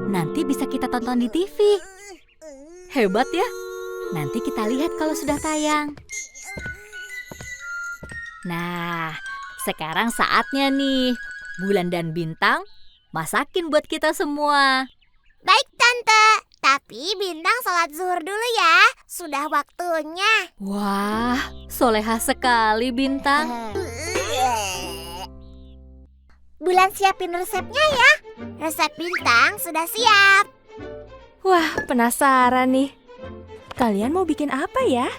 Nanti bisa kita tonton di TV. Hebat ya. Nanti kita lihat kalau sudah tayang. Nah, sekarang saatnya nih. Bulan dan Bintang masakin buat kita semua. baik Tante. Tapi Bintang sholat zuhur dulu ya. Sudah waktunya. Wah, solehah sekali Bintang. Bulan siapin resepnya ya. Resep Bintang sudah siap. Wah, penasaran nih. Kalian mau bikin apa ya?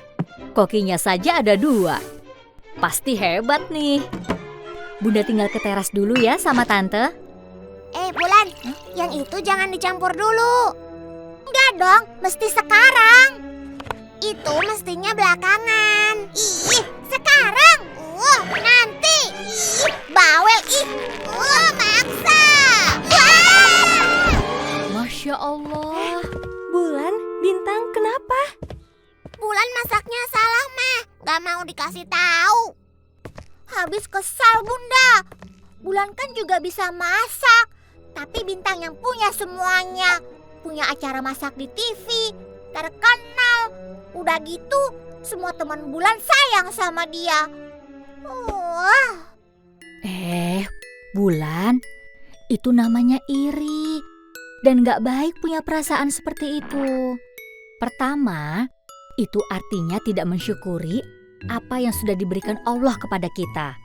Kokinya saja ada 2. Pasti hebat nih. Bunda tinggal ke teras dulu ya sama Tante. Bulan, yang itu jangan dicampur dulu. Enggak dong, mesti sekarang. Itu mestinya belakangan. Ih, sekarang. Nanti. Ih, bawel ih. Maksa. Wah! Masya Allah. Bulan, Bintang, kenapa? Bulan masaknya salah, mah. Gak mau dikasih tahu. Habis kesal, Bunda. Bulan kan juga bisa masak. Tapi Bintang yang punya semuanya. Punya acara masak di TV. Terkenal. Udah gitu, semua teman Bulan sayang sama dia. Bulan, itu namanya iri. Dan gak baik punya perasaan seperti itu. Pertama, itu artinya tidak mensyukuri apa yang sudah diberikan Allah kepada kita.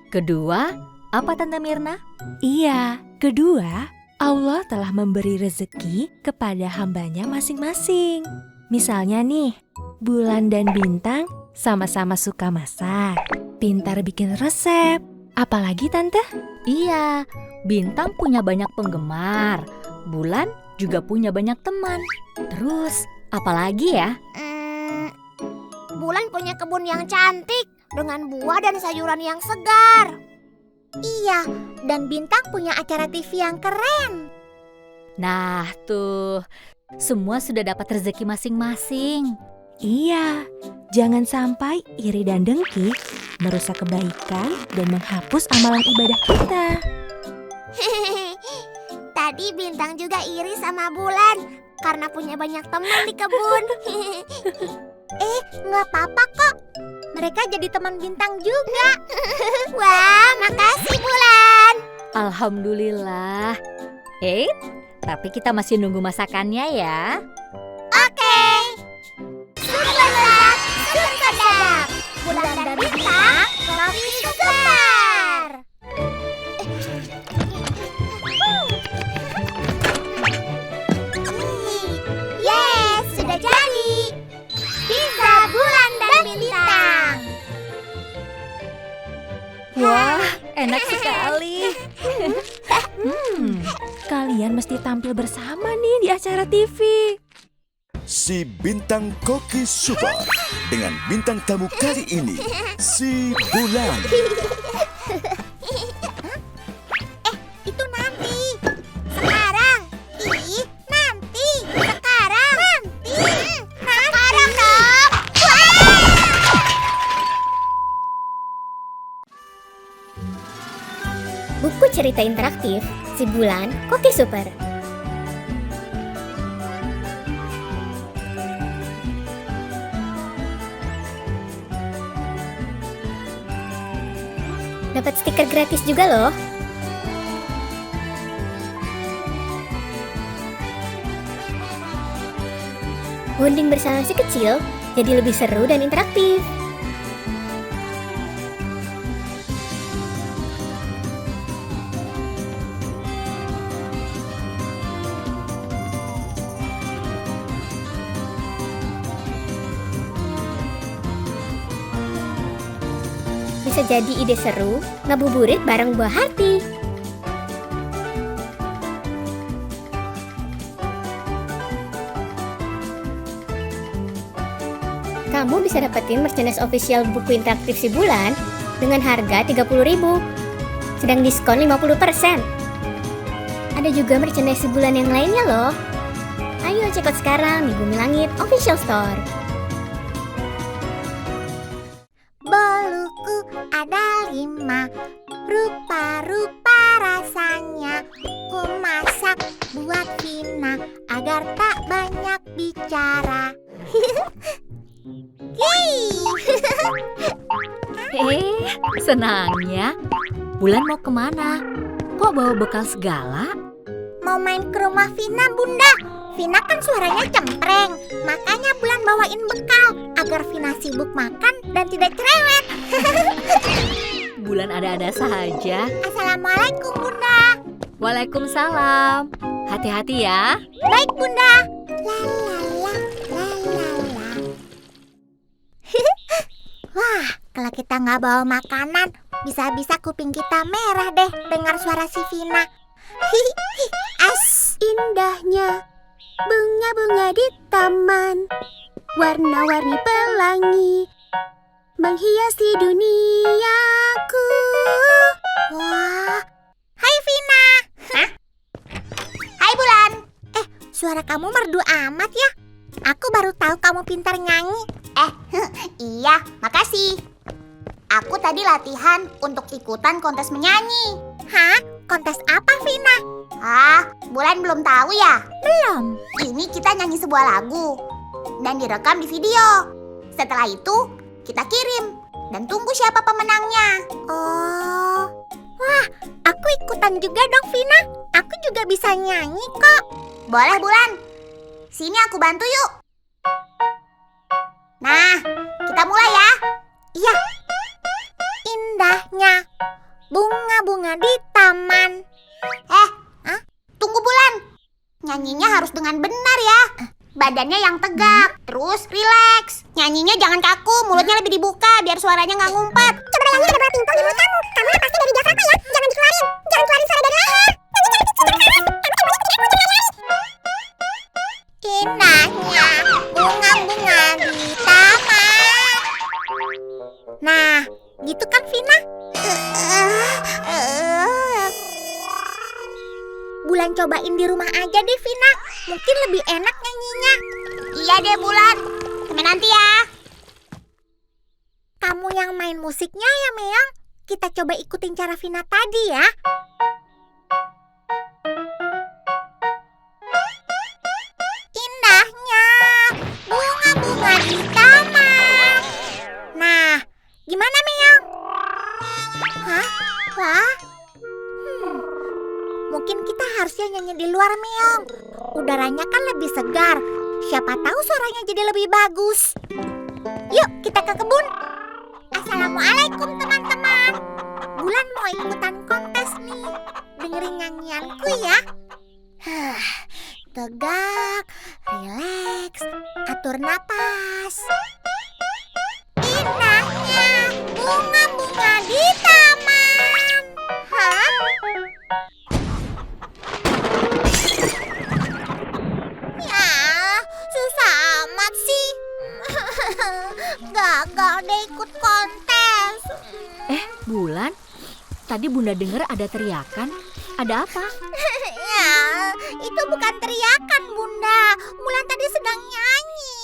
Kedua, apa Tante Mirna? Iya, kedua, Allah telah memberi rezeki kepada hambanya masing-masing. Misalnya nih, Bulan dan Bintang sama-sama suka masak, pintar bikin resep. Apalagi Tante? Iya, Bintang punya banyak penggemar. Bulan juga punya banyak teman. Terus, apalagi ya? Bulan punya kebun yang cantik dengan buah dan sayuran yang segar. Iya, dan Bintang punya acara TV yang keren. Nah, tuh. Semua sudah dapat rezeki masing-masing. Iya, jangan sampai iri dan dengki merusak kebaikan dan menghapus amalan ibadah kita. Tadi Bintang juga iri sama Bulan karena punya banyak teman di kebun. Nggak apa-apa kok. Mereka jadi teman Bintang juga. Wah, makasih Bulan. Alhamdulillah. Tapi kita masih nunggu masakannya ya. Oke. Super sedap, super sedap. Bulan dan Bintang, kopi super. Yes, sudah jadi. Pizza Bulan dan Bintang. Wah, enak sekali. Kalian mesti tampil bersama nih di acara TV. Si Bintang Koki Super dengan bintang tamu kali ini, si Bulan. Itu nanti. Sekarang. Nanti. Sekarang. Nanti. Sekarang dong. Buku cerita interaktif Si Bulan Koki Super. Dapat stiker gratis juga loh. Bonding bersama si kecil jadi lebih seru dan interaktif. Bisa jadi ide seru ngabuburit bareng buah hati. Kamu bisa dapetin merchandise official buku interaktif Si Bulan dengan harga 30.000, sedang diskon 50%. Ada juga merchandise Si Bulan yang lainnya loh. Ayo check out sekarang di Bumi Langit Official Store. Boluku ada 5, rupa-rupa rasanya. Ku masak buat Vina agar tak banyak bicara. Senangnya. Bulan mau kemana? Kok bawa bekal segala? Mau main ke rumah Vina, Bunda. Vina kan suaranya cempreng, makanya Bulan bawain bekal agar Vina sibuk makan dan tidak cerewet. Bulan ada-ada saja. Assalamualaikum, Bunda. Waalaikumsalam. Hati-hati ya. Baik, Bunda. La la la la la la. Wah, kalau kita nggak bawa makanan, bisa-bisa kuping kita merah deh dengar suara si Vina. As, indahnya bunga-bunga di taman, warna-warni pelangi menghiasi duniaku. Wah, hai Vina. Hah? Hai Bulan. Suara kamu merdu amat ya. Aku baru tahu kamu pintar nyanyi. Iya, makasih. Aku tadi latihan untuk ikutan kontes menyanyi. Hah? Kontes apa, Vina? Bulan belum tahu ya? Belum. Ini kita nyanyi sebuah lagu dan direkam di video. Setelah itu, kita kirim dan tunggu siapa pemenangnya. Oh. Wah, aku ikutan juga dong, Vina. Aku juga bisa nyanyi kok. Boleh, Bulan. Sini aku bantu yuk. Nah, kita mulai ya. Iya. Indahnya bunga-bunga di taman. Tunggu Bulan. Nyanyinya harus dengan benar ya. Badannya yang tegak, terus rileks. Nyanyinya jangan kaku, mulutnya lebih dibuka biar suaranya nggak ngumpet. Coba bayangin ada bola pingpong di mulut kamu. Kamu pasti dari diafragma ya. Jangan dikeluarin. Jangan keluarin suara dari leher. Indahnya bunga-bunga di taman. Nah, gitu kan Vina? Bulan cobain di rumah aja deh Vina. Mungkin lebih enak nyanyinya. Iya deh Bulan. Sampai nanti ya. Kamu yang main musiknya ya Meong. Kita coba ikutin cara Vina tadi ya. Indahnya bunga-bunga di taman. Nah, gimana Meong? Hah? Wah? Mungkin kita harusnya nyanyi di luar Meong. Udaranya kan lebih segar. Siapa tahu suaranya jadi lebih bagus. Yuk kita ke kebun. Assalamualaikum teman-teman. Bulan mau ikutan kontes nih. Dengerin nyanyianku ya. Tegak, rileks, atur napas. Indahnya bunga-bunga di taman. Hah? Ya, susah amat sih. Gagal deh ikut kontes. Bulan, tadi Bunda dengar ada teriakan. Ada apa? Ya, itu bukan teriakan Bunda. Bulan tadi sedang nyanyi.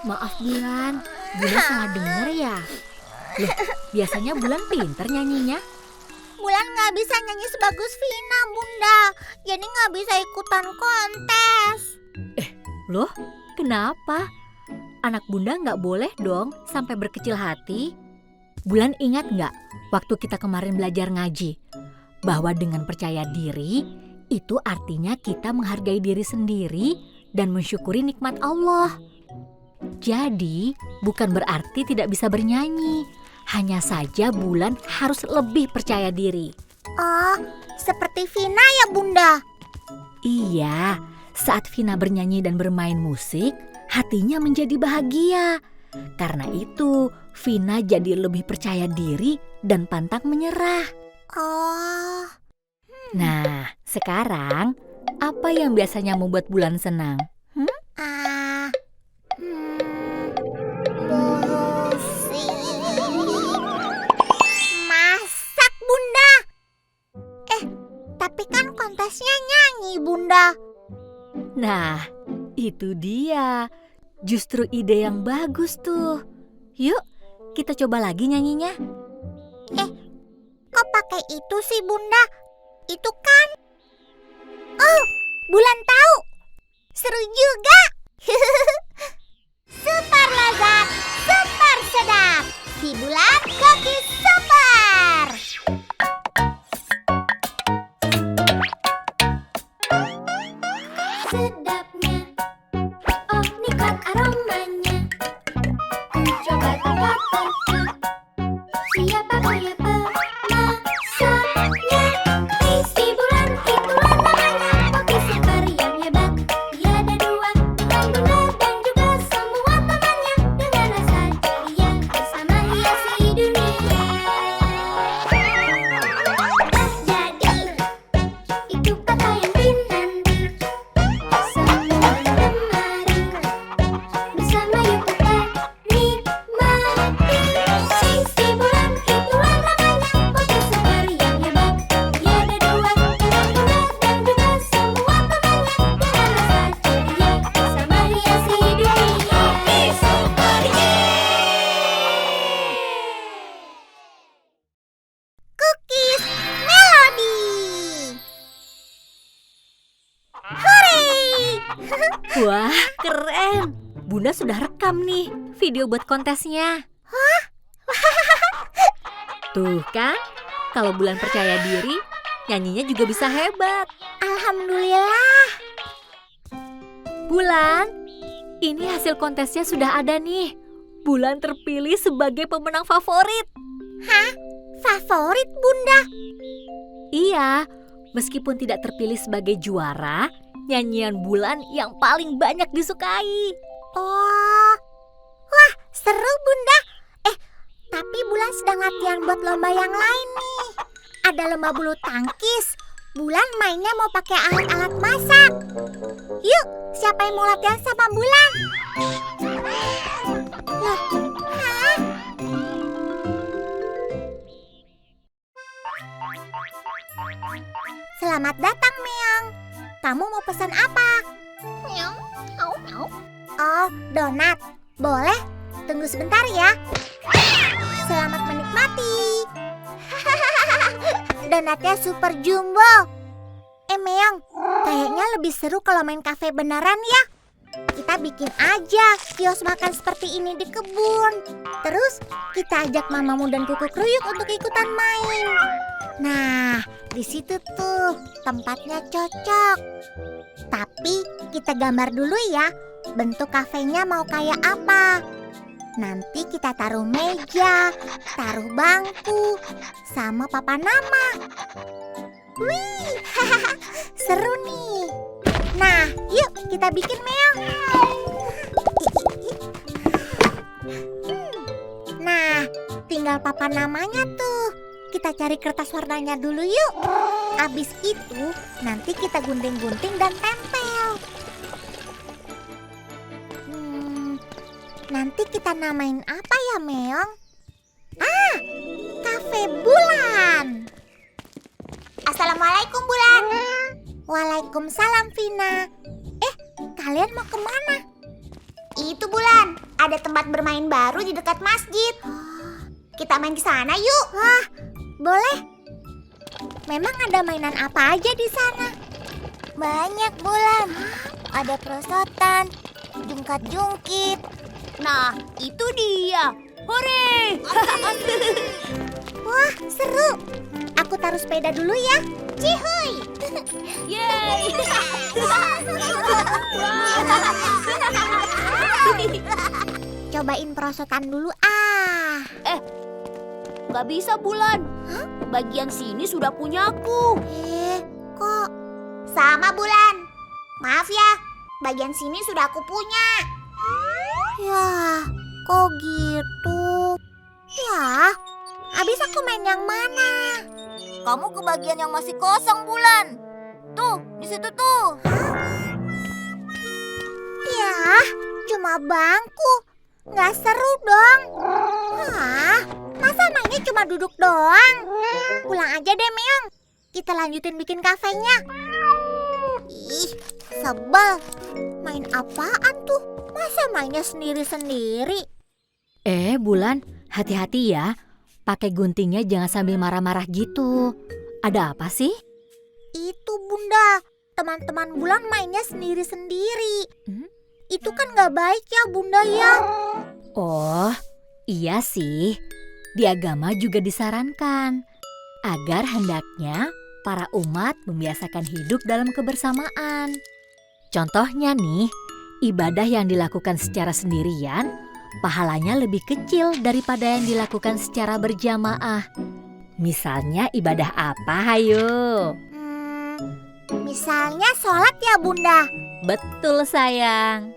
Maaf Bulan, Bunda salah dengar ya. Loh, biasanya Bulan pinter nyanyinya. Bulan nggak bisa nyanyi sebagus Vina, Bunda. Jadi nggak bisa ikutan kontes. Loh, kenapa? Anak Bunda nggak boleh dong sampai berkecil hati. Bulan ingat nggak waktu kita kemarin belajar ngaji? Bahwa dengan percaya diri, itu artinya kita menghargai diri sendiri dan mensyukuri nikmat Allah. Jadi, bukan berarti tidak bisa bernyanyi. Hanya saja Bulan harus lebih percaya diri. Oh, seperti Vina ya, Bunda? Iya, saat Vina bernyanyi dan bermain musik, hatinya menjadi bahagia. Karena itu, Vina jadi lebih percaya diri dan pantang menyerah. Oh, Nah, sekarang apa yang biasanya membuat Bulan senang? ah, musik. Masak, Bunda. Tapi kan kontesnya nyanyi, Bunda. Nah, itu dia. Justru ide yang bagus tuh. Yuk, kita coba lagi nyanyinya. Kok pakai itu sih, Bunda? Itu kan... Oh, Bulan tahu. Seru juga. Super lezat, super sedap. Si Bulan Koki Super. Sedapnya, oh nikmat aromanya. Ku coba tebak-tebak, siapakah yang pemasaknya? Si Bulan itulah namanya, Koki Super yang hebat. Tiada dua, Bintang Bunda dan juga semua temannya. Dengan rasa ceria bersama hiasi dunia. Jadi, itu kata yang dinanti. Semua kemari, bersama yuk kita nikmati. Si Bulan itulah namanya, Koki Super yang hebat. Tiada dua, Bintang Bunda dan juga semua temannya. Dengan rasa ceria bersama hiasi dunia. Koki Super, Cookies Melody. Hore! Wah, keren. Bunda sudah rekam nih video buat kontesnya. Tuh kan, kalau Bulan percaya diri, nyanyinya juga bisa hebat. Alhamdulillah. Bulan, ini hasil kontesnya sudah ada nih. Bulan terpilih sebagai pemenang favorit. Favorit, Bunda. Iya, meskipun tidak terpilih sebagai juara, nyanyian Bulan yang paling banyak disukai. Oh, wah seru, Bunda. Tapi Bulan sedang latihan buat lomba yang lain nih. Ada lomba bulu tangkis. Bulan mainnya mau pakai alat-alat masak. Yuk, siapa yang mau latihan sama Bulan? Loh, hah? Selamat datang, Meong. Kamu mau pesan apa? Meong, mau. Oh, donat. Boleh? Tunggu sebentar ya. Selamat menikmati. Donatnya super jumbo. Meong, kayaknya lebih seru kalau main kafe beneran ya. Kita bikin aja kios makan seperti ini di kebun. Terus kita ajak mamamu dan kuku kruyuk untuk ikutan main. Nah, di situ tuh tempatnya cocok. Tapi kita gambar dulu ya, bentuk kafenya mau kayak apa. Nanti kita taruh meja, taruh bangku, sama papan nama. Wih, seru nih. Nah, yuk kita bikin, Meong. Nah, tinggal papan namanya tuh. Kita cari kertas warnanya dulu yuk. Abis itu, nanti kita gunting-gunting dan tempel. Nanti kita namain apa ya, Meong? Ah, Kafe Bulan. Assalamualaikum, Bulan. Waalaikumsalam, Vina. Kalian mau kemana? Itu, Bulan. Ada tempat bermain baru di dekat masjid. Kita main ke sana yuk. Wah, boleh. Memang ada mainan apa aja di sana? Banyak, Bulan. Ada perosotan, jungkat-jungkit. Nah, itu dia. Hore! Wah, seru. Aku taruh sepeda dulu ya. Cihuy. Yeay! Cobain perosotan dulu ah. Gak bisa, Bulan. Bagian sini sudah punyaku. Kok sama, Bulan? Maaf ya, bagian sini sudah aku punya. Ya, kok gitu? Ya, habis aku main yang mana? Kamu ke bagian yang masih kosong, Bulan. Tuh, di situ tuh. Ya, cuma bangku. Nggak seru dong. Masa mainnya cuma duduk doang? Pulang aja deh, Meong. Kita lanjutin bikin kafenya. Ih, sebel. Main apaan tuh? Masa mainnya sendiri-sendiri? Bulan, hati-hati ya. Pakai guntingnya jangan sambil marah-marah gitu. Ada apa sih? Itu, Bunda. Teman-teman Bulan mainnya sendiri-sendiri. Itu kan nggak baik ya, Bunda ya. Oh, iya sih. Di agama juga disarankan agar hendaknya para umat membiasakan hidup dalam kebersamaan. Contohnya nih, ibadah yang dilakukan secara sendirian, pahalanya lebih kecil daripada yang dilakukan secara berjamaah. Misalnya ibadah apa, hayo? Misalnya sholat ya, Bunda. Betul, sayang.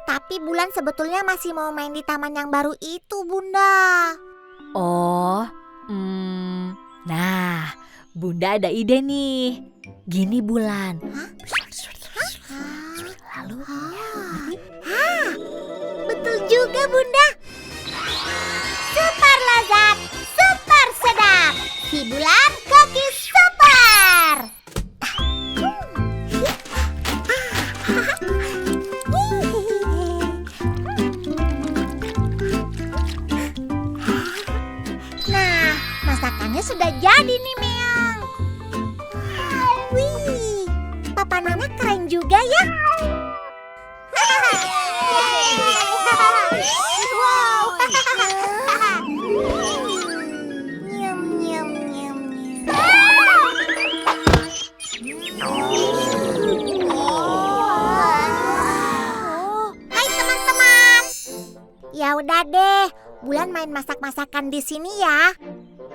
Tapi Bulan sebetulnya masih mau main di taman yang baru itu, Bunda. Oh, nah, Bunda ada ide nih. Gini, Bulan. Lalu, Betul juga, Bunda. Super lezat, super sedap. Si Bulan Koki Super. Nah, masakannya sudah jadi nih, Meong. Wih, Papa Nana keren juga ya. Wow. Nyam nyam nyam nyam. Hai teman-teman. Ya udah deh, Bulan main masak-masakan di sini ya.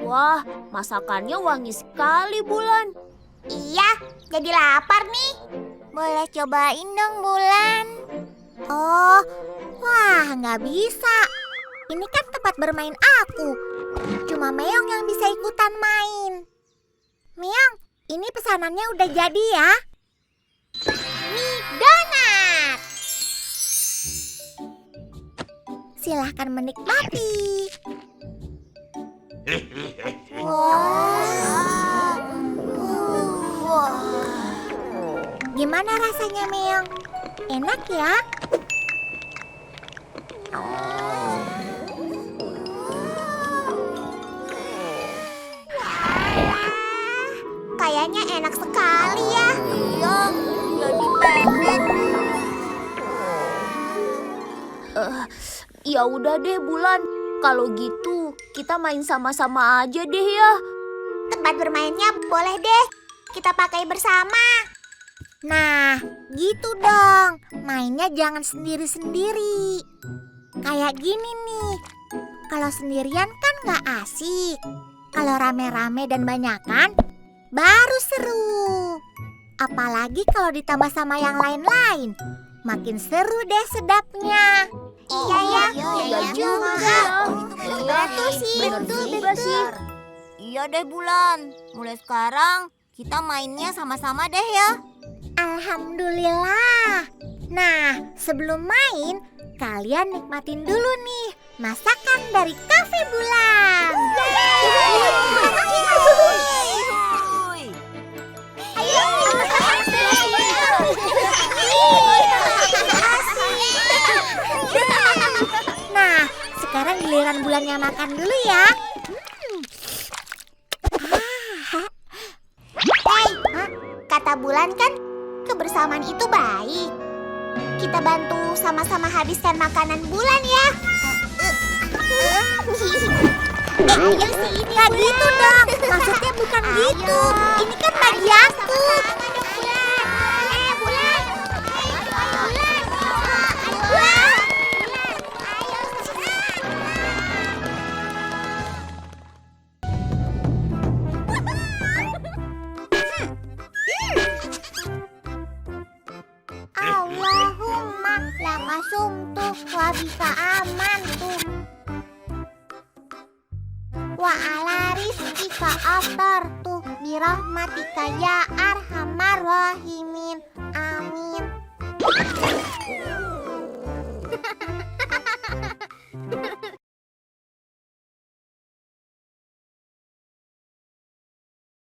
Wah, masakannya wangi sekali, Bulan. Iya, jadi lapar nih. Boleh cobain dong, Bulan. Oh, wah nggak bisa. Ini kan tempat bermain aku. Cuma Meong yang bisa ikutan main. Meong, ini pesanannya udah jadi ya. Mie donat. Silahkan menikmati. Gimana rasanya, Meong? Enak ya? Kayaknya enak sekali ya. Iya, jadi pengen. Ya udah deh, Bulan. Kalau gitu, kita main sama-sama aja deh ya. Tempat bermainnya boleh deh kita pakai bersama. Nah, gitu dong. Mainnya jangan sendiri-sendiri. Kayak gini nih. Kalau sendirian kan gak asik. Kalau rame-rame dan banyakan, baru seru. Apalagi kalau ditambah sama yang lain-lain. Makin seru deh sedapnya. Iya ya, iya juga. Betul sih, betul. Iya deh, Bulan. Mulai sekarang kita mainnya sama-sama deh ya. Alhamdulillah. Nah, sebelum main, kalian nikmatin dulu nih masakan dari Cafe Bulan. Nah, sekarang giliran Bulannya makan dulu ya. Bulan kan kebersamaan itu baik. Kita bantu sama-sama habiskan makanan Bulan ya. Ayo sini. Gak gitu dong. Maksudnya bukan gitu. Ini kan bagi aku. Bulan. Allahumma laka sumtu wa bika amantu wa ala rizkika aftartu birahmatika ya arhamar rahimin. Amin.